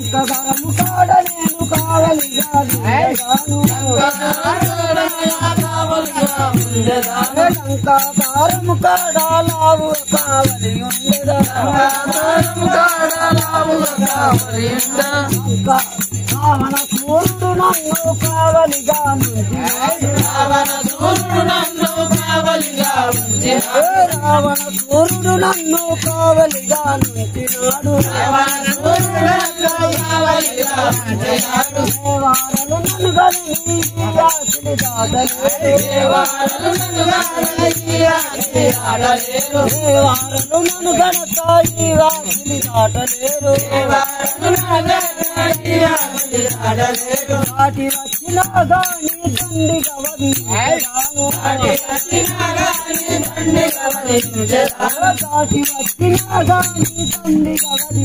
లంకగరము కాడ నేను కావలిగా లంకాకారము కాడ లావు కావలి ఉండదా రావణ సూర్యుడు నన్ను కావలిగా రావణ సూర్యుడు నన్ను కావలిగా నుంచినాడు వారలు నన్ను కలిగి వారలు నన్ను గనక ఈ వాకిలి దాటలేరు వాటి వచ్చినా గాని తండ్రి గవది కాటి వచ్చినా గాని తండ్రి గవది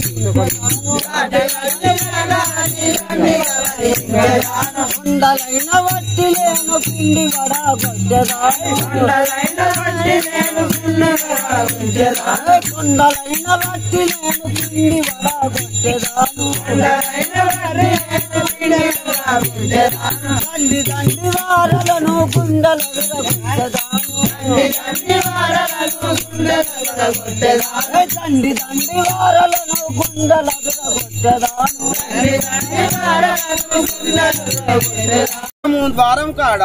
కుండలైన వట్టి లేను పిండి వడ కుండలైన వట్టి లేను పిండి వడ తండ్రి తండ్రి వారలను కుండల తండ్రి తండ్రి వారలను కుండల ద్వారం కాడ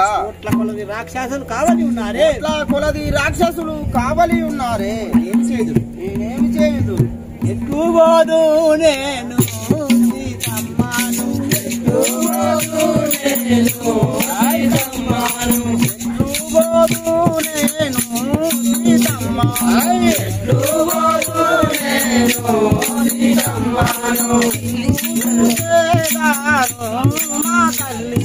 కొలది రాక్షసులు కావలి ఉన్నారే కొలది రాక్షసులు కావలి ఉన్నారే ఏం చేయదు నేనేమి చేయదు ఎట్లు పోదు నేను సీతమ్మను ఎట్లు పోదు నేను సీతమ్మను ఎట్లు పోదు నేను సీతమ్మ ఎట్లు పోదు నేను సీతమ్మను మా తల్లి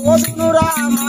పోదును రామ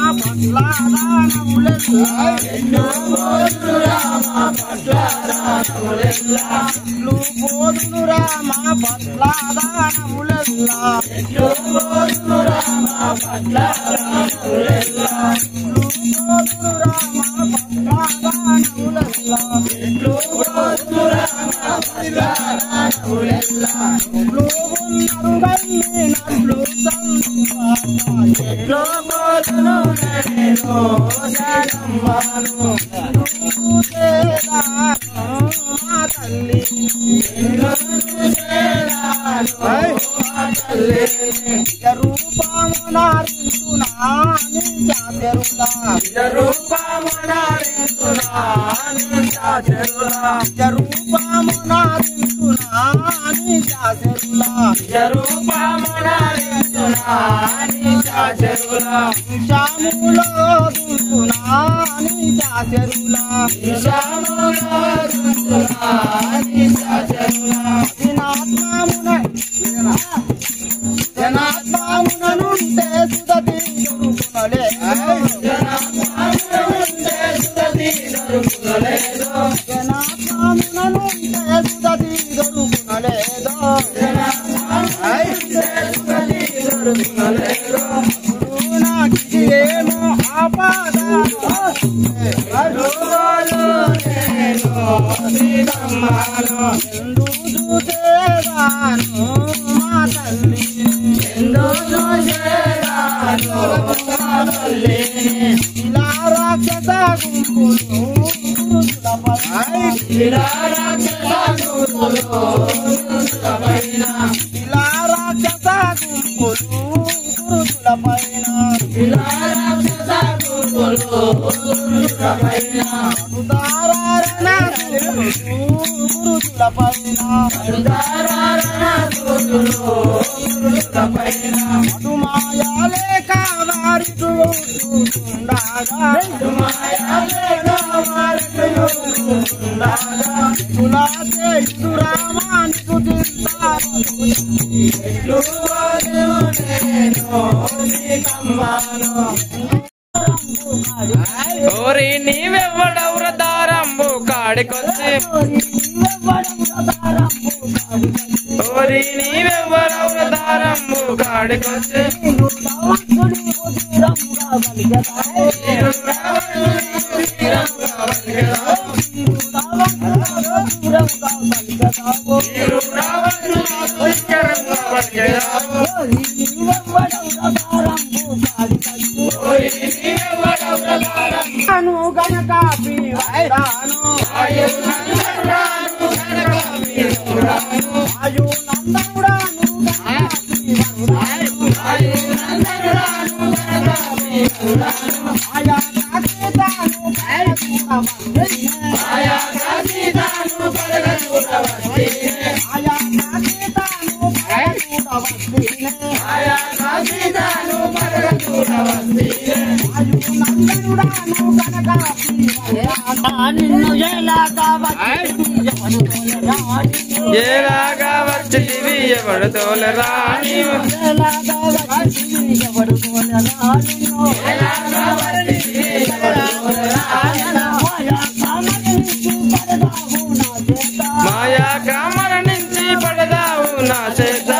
ఓరి నీవెవ్వడవుర దారంబు కాడికొచ్చి ఓరి నీవెవ్వడవుర దారంబు కాడికొచ్చి ఎలాగా వచ్చితివి ఎవడు తోలరాని మాయా కామర నుంచి పడదావు నా చేత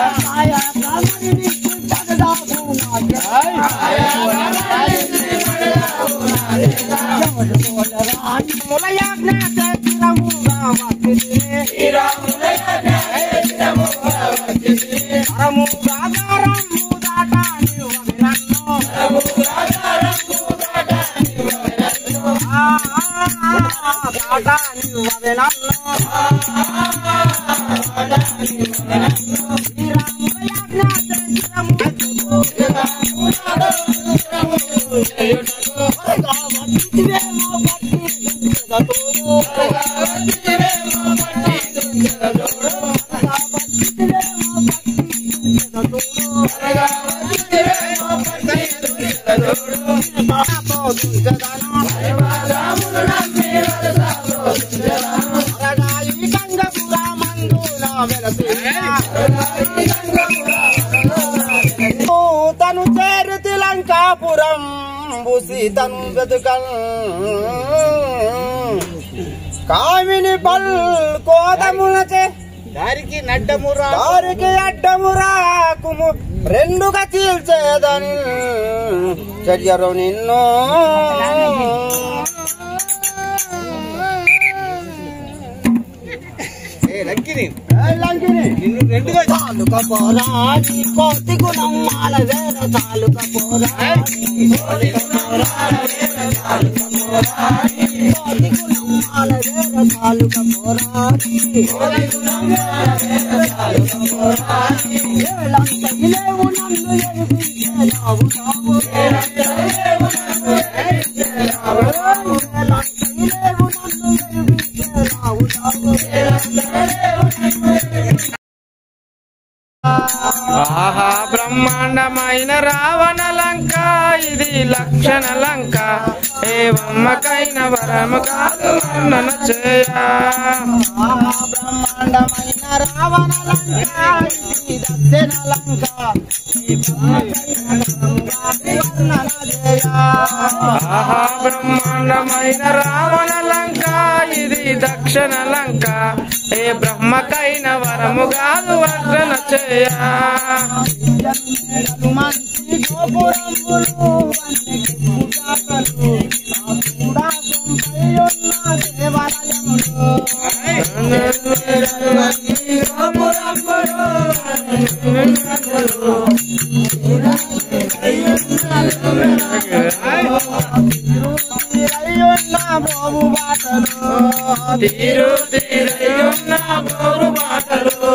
తను చేరుతి లంకాపురం సీతను వెతుకల్ కామిని పల్ కోదములచే దారికి అడ్డమురాకుము రెండుగా చీల్చేదని చర్యరు నిన్ను నిన్ను రెండుగా చాలుక పోరాడి కోతి గుణం మాల వేర చాలుక పోరాడి కోతి గుణం మాల వేర చాలుక పోరాడి లేవు నన్ను ఎరిపించేలావు తావు లేవు నన్ను ఎరిపించేలావు తావు ఆహా బ్రహ్మాండమైన రావణ లంక ఇది లక్షణ లంక ఏ బొమ్మకైన వరము కాదు వర్ణన చేయ బ్రహ్మాండమైన రావణ లంక ఇది దక్షిణ లంక ఆహా బ్రహ్మాండమైన రావణ లంక ఇది దక్షిణ లంక ఏ బ్రహ్మకైన వరము కాదు వర్ణన చేయ మంచి గోపురంబులు బాబు బాటలు తీరు తీరయున్న బోరు బాటలు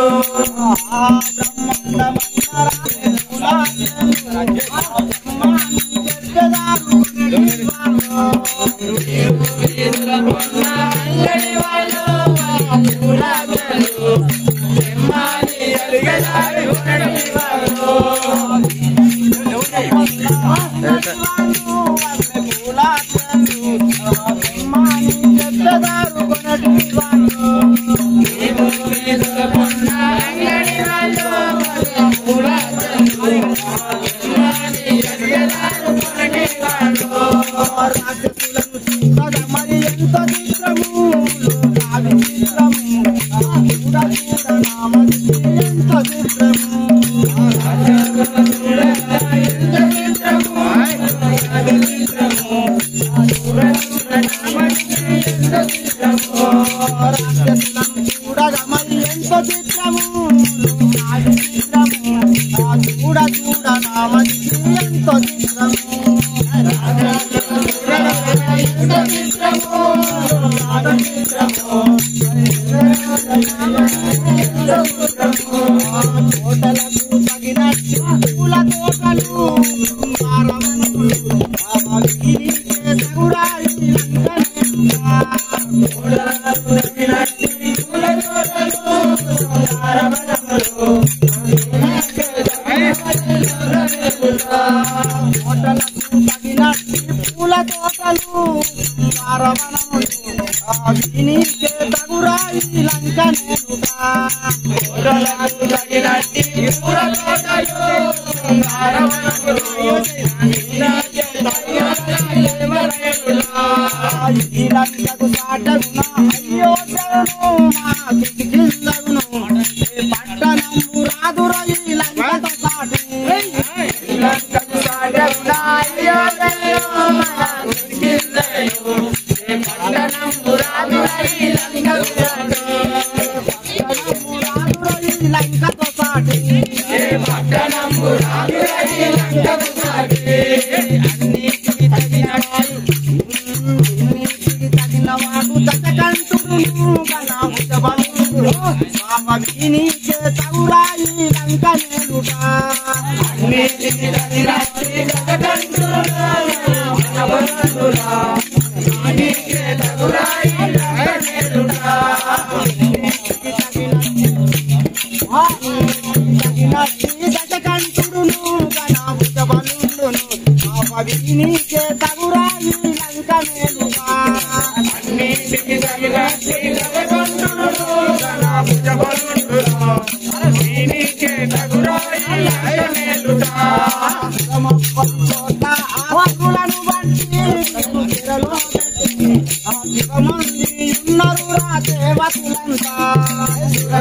తోటలకు తగినట్టు పూల తోటలు పూల తోటలు నీకే తగురాయి లంక ఈ లంకకు సాటగున అయ్యో శరణు మా కిందగును పట్టణము రాదురా ఈ లంకతో సాటి లంకకు సాటగున అయ్యో శరణు మా కిందగును పట్టణము రాదురా ఈ లంకతో సాటి పట్టణము రాదురా ఈ లంకతో సాటి పట్టణము రాదురా ఈ లంకతో సాటి అన్నిటికి తగినవాడు దశకంఠుడును గణముజబలుడు నీకే తగురాయి లంక నేలుట అన్నిటికి తగినవాడు దశకంఠుడును గణముజబలుడు నీకే తగురాయి లంక నేలుట దశకంఠుడును గణముజబలుడును నీకే తగురాయి లంక నేలుట అన్నిటికి తగినట్టి దశకంఠుడును గణముజబలుడును నీకే తగురాయి లంక నేలుట ఆసులను బట్టి మంది ఉన్నారు రా దేవతులంతా ఆసులను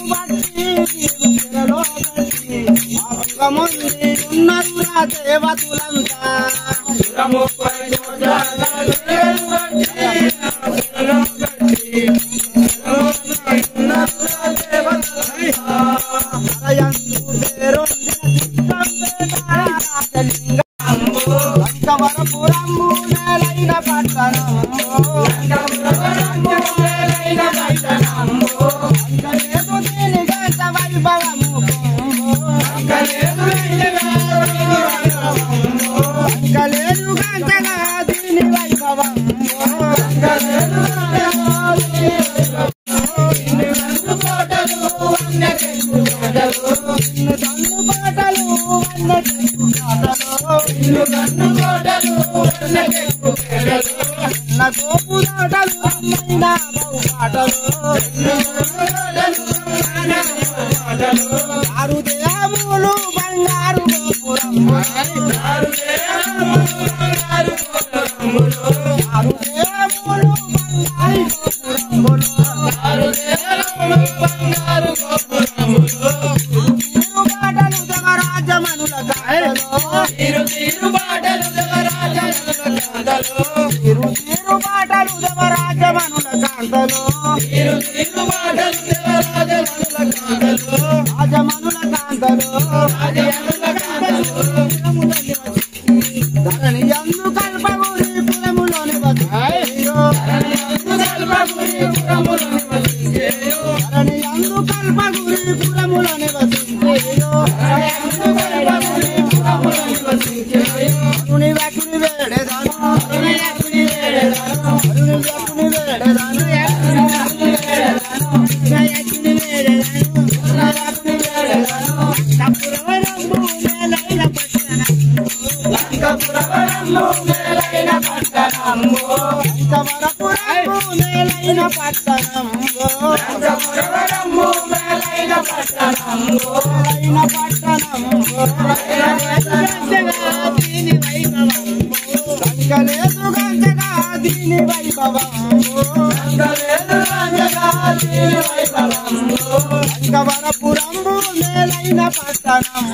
బట్టి మంది ఉన్నారు రా దేవతులంతా వరపురము నేలైన పట్టణము అంకలేదు దీని గంట వైభవము అంకలేదు గంటగా దీని వైభవము గోపురాటలు అమ్మైనా పాటలు ఆరు దేహములు బంగారు గోపురము ఆరు దేహములు బంగారు పాటలు జగరాజమనుల తీరు పాటలు దేవరాజమనుల కాంతలు రాజమనుల కాంతలు ధరణి యందు కల్పగురి పురములోని వసించేయో ధరణి యందు కల్పగురి పురములోని వసించేయో అరుని వ్యాకుని వేడేదాను దీని వైభవరపురంబు మేలైన పట్టణం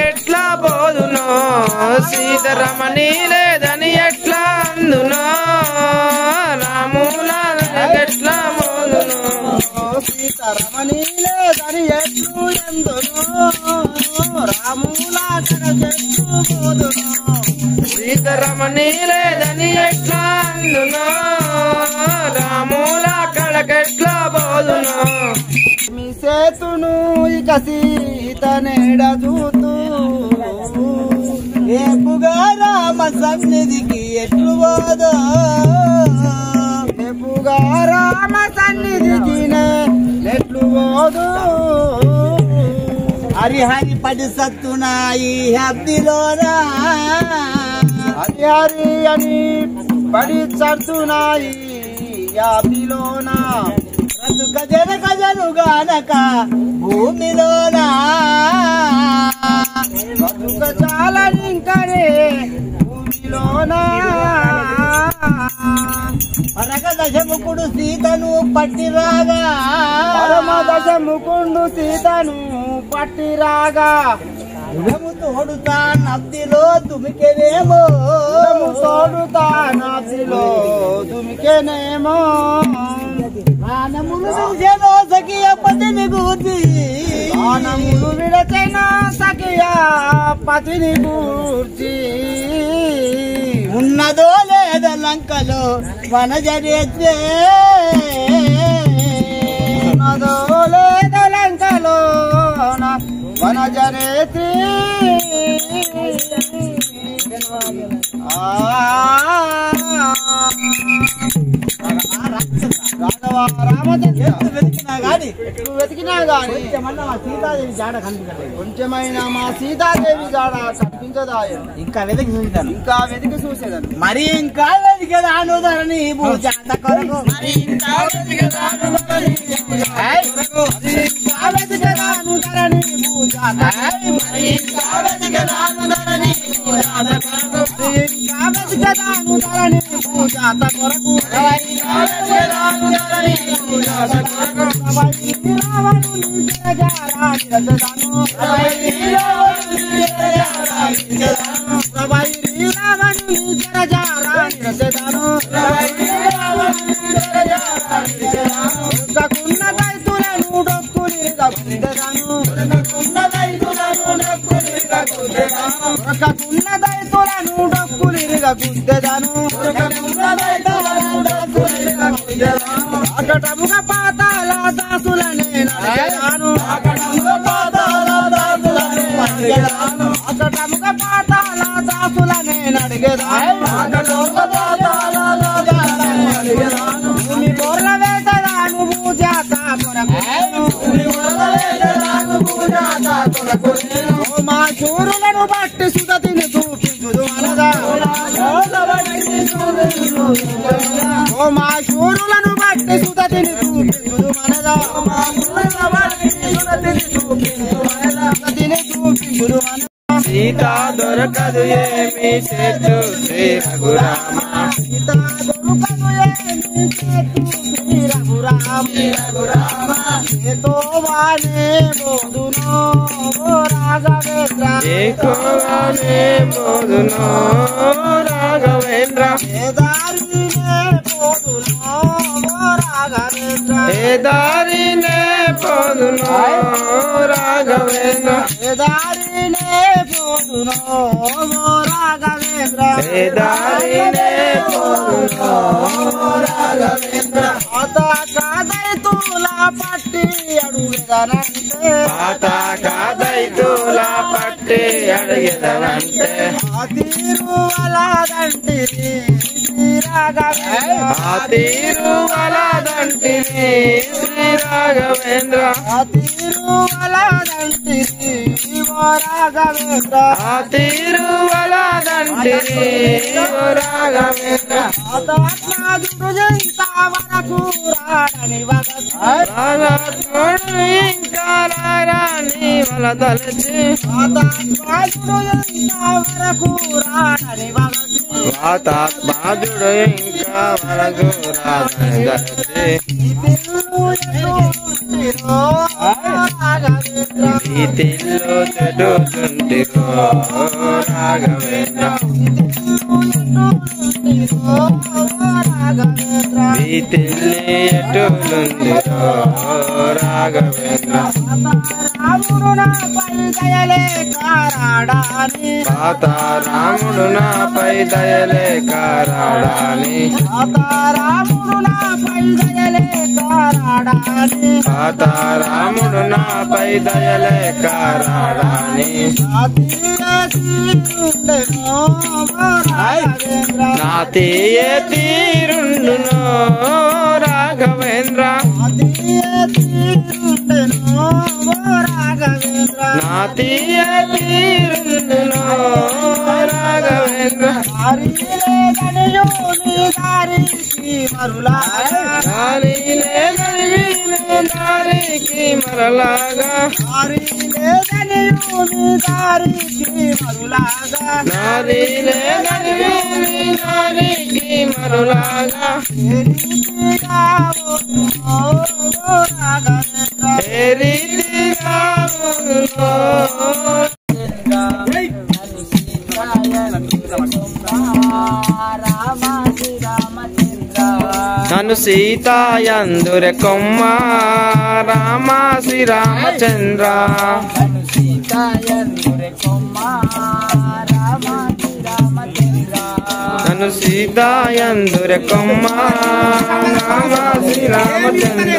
ఎట్లా పోదునో సీతారమణి లేదని ఎట్లా అందునో రాములా ఎట్లా పోదునో సీతారమణి లేదని ఎట్లు ఎందునో రాములా చెట్లు పోదునో సీతారమణి లేదని ఎట్లా అందునో రాములా కడకెట్లా పోదునో మీ సేతును ఇక సీత నేడ చూతూ ఏపుగా రామ సన్నిధికి ఎట్లు పోదో ఏపుగా రామ సన్నిధికి ఎట్లు పోదు హరిహరి పడి సత్తునాయి హద్దిలోనా హరిహరి అని పడి సత్తునాయి యాపిలోనా బ్రతుక జనకజను గానక భూమిలోనా బ్రతుక చాలా ఇంకనే భూమిలోనా పరగ దశముకుడు సీతను పట్టిరాగా పరమ దశముకుండు సీతను పట్టిరాగా ఉడము తోడుతా నదిలో దుమికెనేమో తోడుతా నదిలో దుమికెనేమో ప్రాణములు విడిచెనో సఖియ పతిని గూర్చి ప్రాణములు విడచెనో సఖియ పతిని గూర్చి ఉన్నదో లేద లంకలో వనజరేత్రే ఉన్నదో లేద లంకలో వనజరేత్రి వెతికినా గాని సీతాదేవి జాడ కనిపించలేదు కొంచెమైనా మా సీతాదేవి జాడ కనిపించదాయ ఇంకా వెతికి చూసేదాన్ని మరి ఇంకా వెతికేదాను ధరణి భూజాత కొరకు మరి ఇంకా వెతికేదాను ధరణి భూజాత మరి ఇంకా వెతికేదాను ధరణి భూజాత కొరకు గుద్దెదను దొరకకున్న దైతులను డొక్కులిరిగ గుద్దెదను అకటముగ పాతాల దాసులనే నడిగెదాను అకటముగ పాతాల దాసులనే నడిగెదాను భూమి బోర్ల వేతదాను పూజాత కొరకు మా చూరులను బట్టి సుగతిని చూపించుదు మనదా మా చూరులను బట్టి సుగతిని చూపించుదు మనదా సుగతిని చూపించుదు మన సీత దొరకదు ఏమి చెట్టు శ్రీ రఘురామ సీత దొరకదు ఏమి చెట్టు శ్రీ రఘురామ ఏతోవానే బోధునో రాఘవేంద్ర ఏకోవానే బోధునో రాఘవేంద్ర ఏ దారినే బోధునో రాఘవేంద్ర ఏ దారినే బోధునో రాఘవేంద్ర ఏ దారినే బోధునో రాఘవేంద్ర ఏ దారినే బోధునో రాఘవేంద్ర పాత కాదైతుల పట్టి అడుగెదనంటే పాత కాదైతులా పట్టి అడిగెదనంటే ఆ తీరు అలాదంటిది శ్రీ రాఘవేంద్ర ఆ తీరు అలాదంటిని శ్రీ రాఘవేంద్ర ఆ తీరు అలాదంటిది ఓ రాఘవేంద్ర ఆ తీరు అలాదంటిని ఓ రాఘవేంద్ర ఆత్మాదుడు ఎంత వరకు రాడని వగతి రాఘవేంద్రుడు ఇంకా రారాని వల తలచి ఆత్మాదుడు ఎంత వరకు రాడని వగతి వాతాత్మాదుడు ఇంకా వరకు రాదని తలచి ఈ తిల్లు చెడుతుంటిరో రాఘవేంద్ర ఈ తిల్లి ఎటులుందిరో రాఘవేంద్ర రాముడు నాపై దయలే కారాడాని పాత రాముడు నాపై దయలే కారాడాని రాముడు నాపై దయలే కారాడాని పాత రాముడు నాపై దయలే కారాడాని నా తీయ తీరుండునో రాఘవేంద్ర నా తీయ తీరుండునో రాఘవేంద్ర దారిలే నడివినే దారికి మరలాగా నాదిలే నడివిని దారికి మరలాగా ఏ రీతిగా ఉందో నన్ను సీతాయందురె కొమ్మ రామ శ్రీరామచంద్ర నన్ను సీతాయందురె కొమ్మ రామ శ్రీరామచంద్ర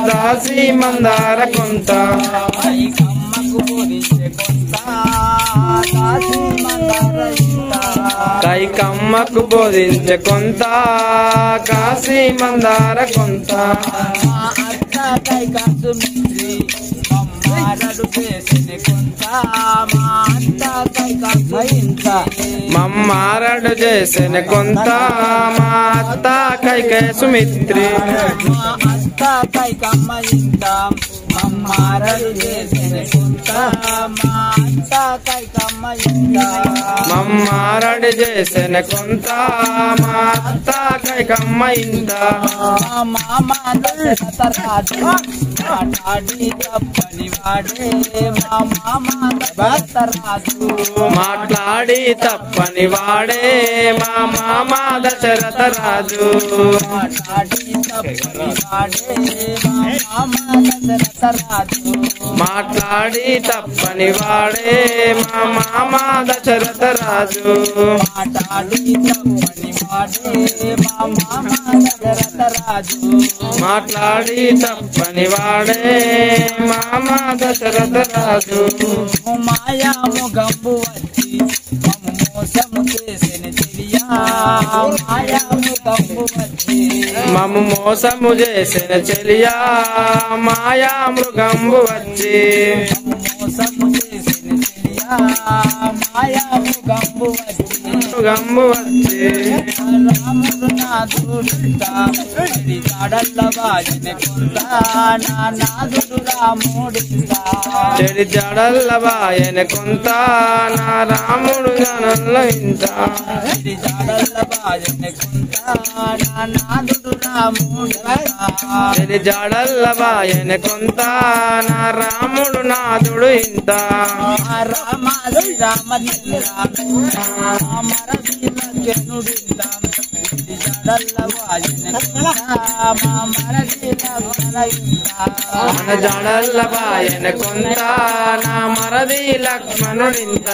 దాసి మందార కొంత కైకమ్మకు బోధించే కొంత కాశీ మందార కొంత మమ్మారడు చేసిన కొంత మా అత్త కైకే సుమిత్రి మమ్మారడి చేసిన కొంత మా అత్త కైకమ్మ ఇంత మమ్మారడి చేసిన కొంత మా అత్త కైకమ్మ ఇంత మామ దశరథరాజు మాట్లాడి తప్పని వాడే మా మామ దశరథరాజు మాట్లాడి తప్పని వాడే మా మామ దశరథరాజు మాట్లాడి తప్పని వాడే మా మామ దశరథరాజు మాట్లాడి తప్పని వాడే మా మామ దశరథరాజు మాట్లాడి తప్పని వాడే మా మామ దశరథరాజు మాట్లాడి తప్పని వాడే మామ దశరథరాజు మాయాము గంబు వచ్చి మమ్ము మోసము చేసిన చెలియా మాయాము గంబు వచ్చి మమ్ము మోసము చేసిన చెలియా మాయా మృగంబు వచ్చి మోసము చేసిన చెలియా మాయాము గంబు వచ్చి మృగంబు వచ్చి రాముడు నాదుడుతా తాడల్ల వాజిన కొంత నా నాదుడు రాముడుతా చెడి జడల్ల బాయన కొంత నా రాముడు జనల్ల ఇంత జాడల్ల వాజిన కొంత నా నాదుడు రాముడుతా చెడి జడల్ల బాయన కొంత నా రాముడు నాదుడు ఇంత రామ శ్రీరామ మరదీన జనుడిందా జాడల్ల వాజిన మన జడల్ల బాయన కొంత నా మరది లక్ష్మణుడింత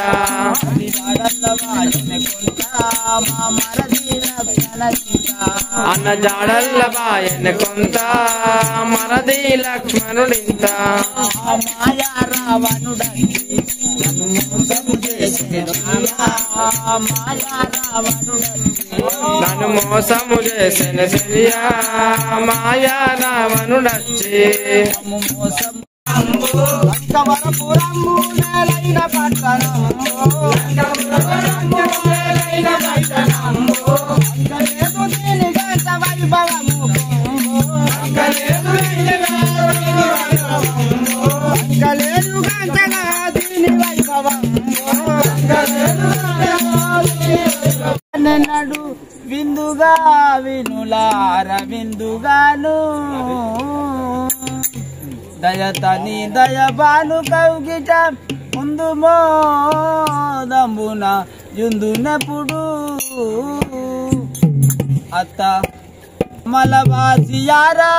అన్న జాడల్ల బాయన కొంత మరది లక్ష్మణుడింత మాయా రావణుడండి మాయా రావణుడండి నన్ను మోసము చేసిన చెలియా మాయా రావణుడచ్చి అంకవరపురము నేలైన పట్టణము అంకలేదు దీని గంట వైభవము అంకలేదు గంటగా దీని వైభవము నడు విందుగా వినులార విందుగాను దయతని దయబాను కౌగిట ముందు మోదంబున యుందునప్పుడు అత్త మలవాసియారా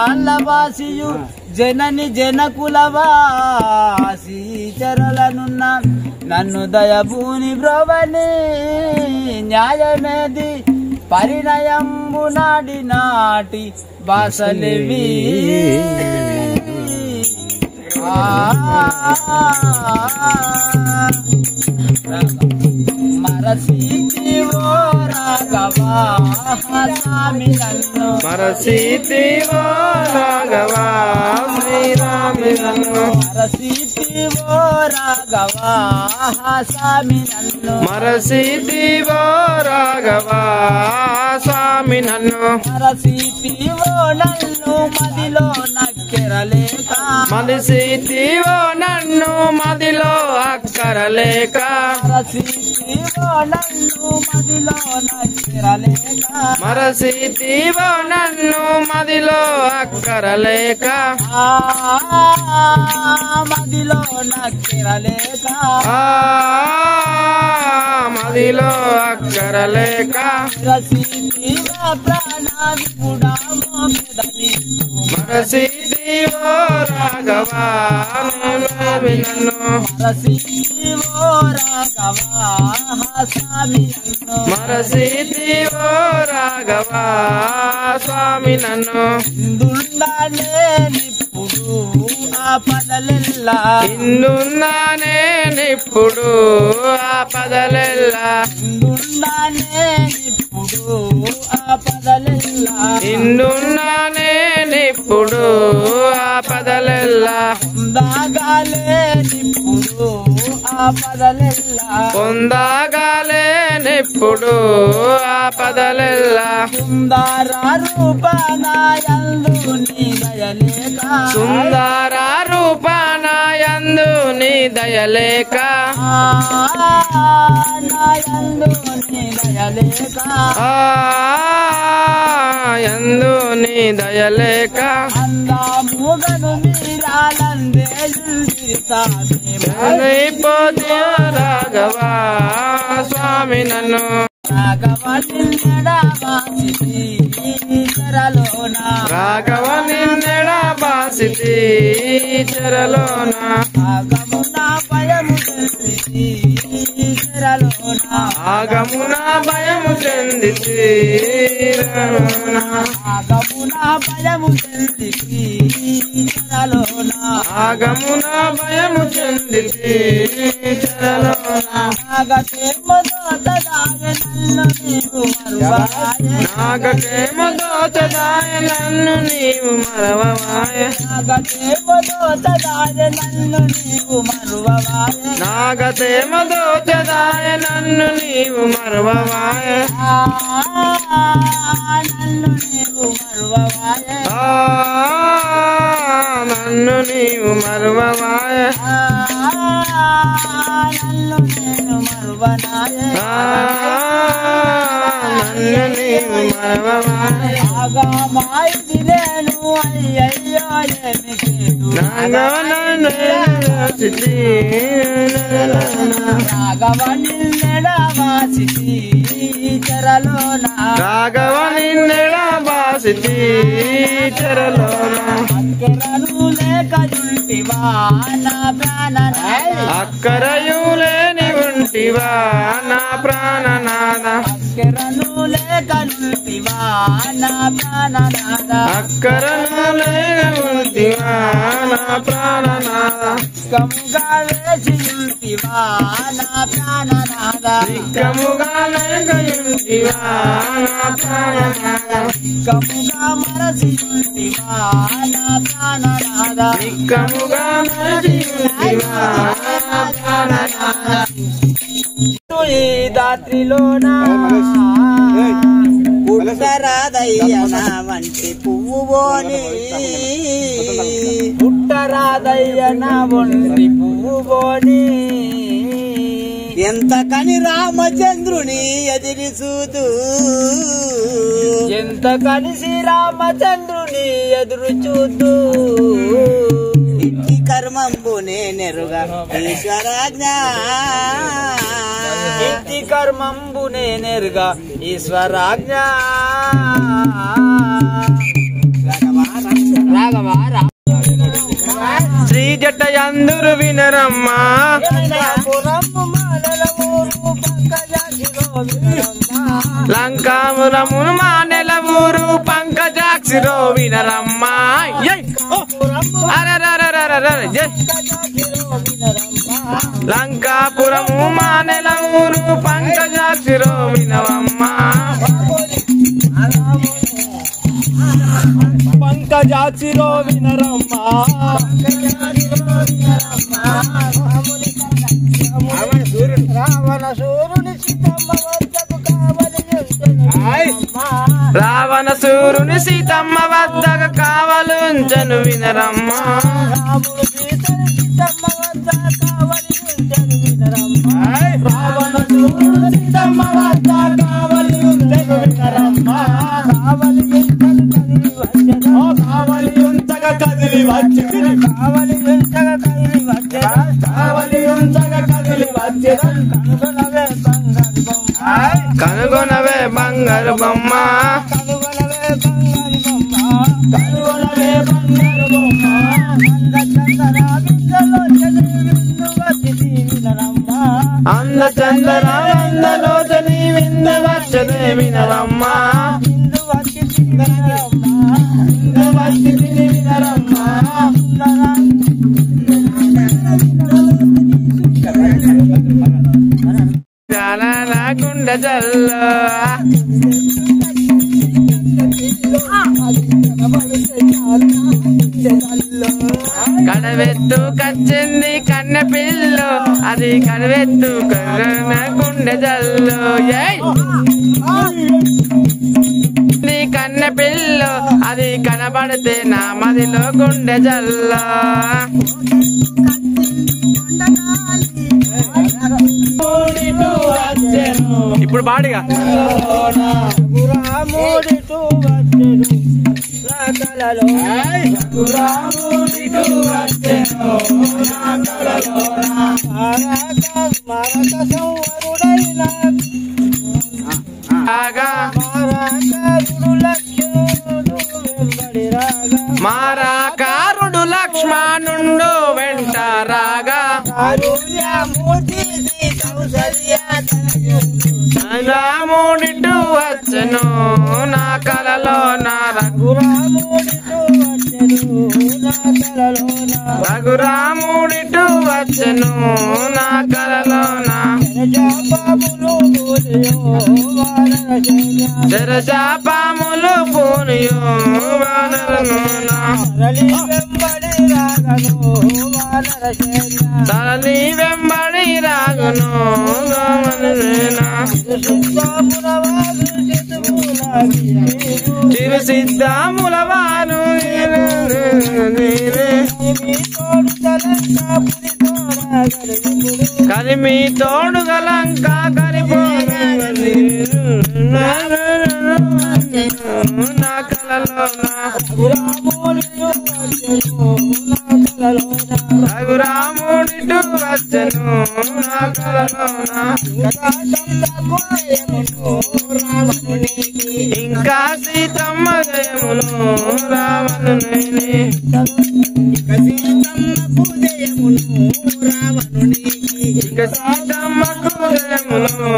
అల్లవాసియు జనని జనకులవాసి చరలనున్న నన్ను దయభూని బ్రోవని న్యాయమేది పరిణయంబు నాడి నాటి బాసలివి మరసీతివో రాఘవా స్వామి నన్ను మరసీతివో రాఘవా శ్రీరామి నన్ను మరసీతివో రాఘవా స్వామి నన్ను మరసీతివో రాఘవా స్వామి నన్ను మరసీతివో నన్ను మదిలో నక్కెరలేక మరసీతివో నన్ను మదిలో అక్కరలేక మరసీతివో నన్ను మదిలో నక్కెరలేక మరసీతివో నన్ను మదిలో అక్కరలేక మదిలో నక్కెరలేక మదిలో అక్కరలేక రసీతివో ప్రాణవిపుడా మోక్షదని మరసీతివో రాఘవా నన్ను మరసీతివో రాఘవా స్వామి నన్ను మరసీతివో రాఘవా స్వామి నన్ను ఇందుండాలే నిప్పుడు ఆ పదలెల్లా ఇందున్నానే నిప్పుడు ఆ పదలెల్లా ఇందుండాలే నిప్పుడు ఆ పదలెల్లా ఇందున్నానే నిప్పుడు ఆ పదలెల్లా పొందాగాలే నిప్పుడు ఆ పదలెల్లా పొందాగాలే నిప్పుడు ఆ పదలెల్లా సుందర రూపనాయందు నీ దయ దయలేక సుందర రూపానాయందు నీ దయలేక నాయందు నీ దయలేక యందు నీ దయలేక అందముగను మీరాలందే పోతే రాఘవా స్వామి నన్ను రాఘవ నిన్నెడా బాసితి చెరలోన ఆగమున భయము ఆగమున భయము చెందితి ఆగమున భయము చెరలోన ఆగమున భయము చెందితి చెరలోన నాగకేమో దోచదాయ నన్ను నీవు మరువాయ నాగకేమో దోచదాయ నన్ను నీవు మరవవాయ నాగకేమో దోచదాయ నన్ను నీవు మరువాయ నాగతేమ దోచదాయ నన్ను నీవు మరవవాయ నన్ను నీవు మరువాయ నన్ను నీవు మరవవాయ నన్ను నేను మరువనాయ నన్ను నీవు మరవవాయ ఆగమాయిదిలేను అయ్యయ్యో ఏమి కేదు రాఘవ నిన్నెడా వాసితి చెరలోన రాఘవ నిన్నెడా బాసితి చెరలోన అక్కరను లేకయుంటివా నా ప్రాణనాథ అక్కరయు లేని ఉంటివా నా ప్రాణనాథ అక్కరను లేకయుంటివా నా ప్రాణనాథ అక్కరను లేని ఉంటివా నా ప్రాణనాథ కముగా వేసియుంటివా నా ప్రాణనాథ నిక్కముగా లేకయుంటివా నా ప్రాణనాథ కముగా మరసియుంటివా నా ప్రాణనాథ నిక్కముగా మరచియుంటివా నా ప్రాణనాథ ఈ దాత్రిలోన పుట్టరాదయ్యన వంటి పువ్వుని పుట్టరాదయ్యన వంటి పువ్వుని ఎంత కని రామచంద్రుని ఎదిరి చూదు ఎంత కలిసి రామచంద్రుని ఎదురు చూద్దు ఇంటి కర్మంబునే నెరుగా ఈశ్వరాజ్ఞ ఇంటి కర్మంబునే నెరుగా ఈశ్వరాజ్ఞ రాఘవ శ్రీ జటయందురు వినరమ్మా లంకామురమును మానెల ఊరు పంకజాక్షిరో వినరమ్మా లంకాపురము మానెల ఊరు పంకజాక్షిరో వినవమ్మా పంకజాక్షిరో వినరమ్మా రావణ సూర్యుని సీతమ్మ వద్దకు రావణ సూరుని సీతమ్మ వద్దకు కావలుంచను వినరమ్మా రాముడు సీతని సీతమ్మ వద్ద కావలి ఉంచెను వినరమ్మా రావణ సూర్యుని సీతమ్మ వద్ద కావలి ఉంచెను వినరమ్మా కావలి ఉంచగా కదిలి వచ్చెను కావలి ఉంచగా కదిలి వచ్చెను కావలి ఉంచగా కదిలి వచ్చెను కనుగొనవే బంగారు బొమ్మ కనుగొనవే బంగారు బొమ్మ కనుగొనవే బంగారు బొమ్మ అంద చందన వందలోచని విందు వచ్చదే వినరమ్మా ఇందు వచ్చి వినరమ్మా ఇందు వచ్చి వినరమ్మా గుండ జల్ల కడవెత్తు కచ్చింది కన్న పిల్లు అది కడవెత్తు గుండె జల్లు కన్న పిల్లు అది కనబడితే నా మదిలో గుండె జల్ల ఇప్పుడు బాడిగా మారాకారుడు లక్ష్మణుండు వెంట రాగా రాముడిటు వచ్చెను నా కలలో నా రఘురాముడిటు వచ్చెను నా కలలో నా జరజాపాములు పూనియో తరలి వెంబడి రాగను చిరు సిద్ధముల వారు కలిమి తోడు గలంక కరిపో నా కలలో రఘురాముడిటు వచ్చెను నా కలలో ఇంకా సీతమ్మ జయమును రావణుని ఇక సీతమ్మకు జయమును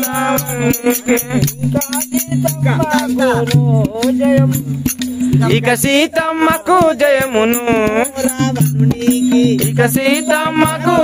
రావణునికి ఇక సీతమ్మకు జయమును ఇక సీతమ్మకు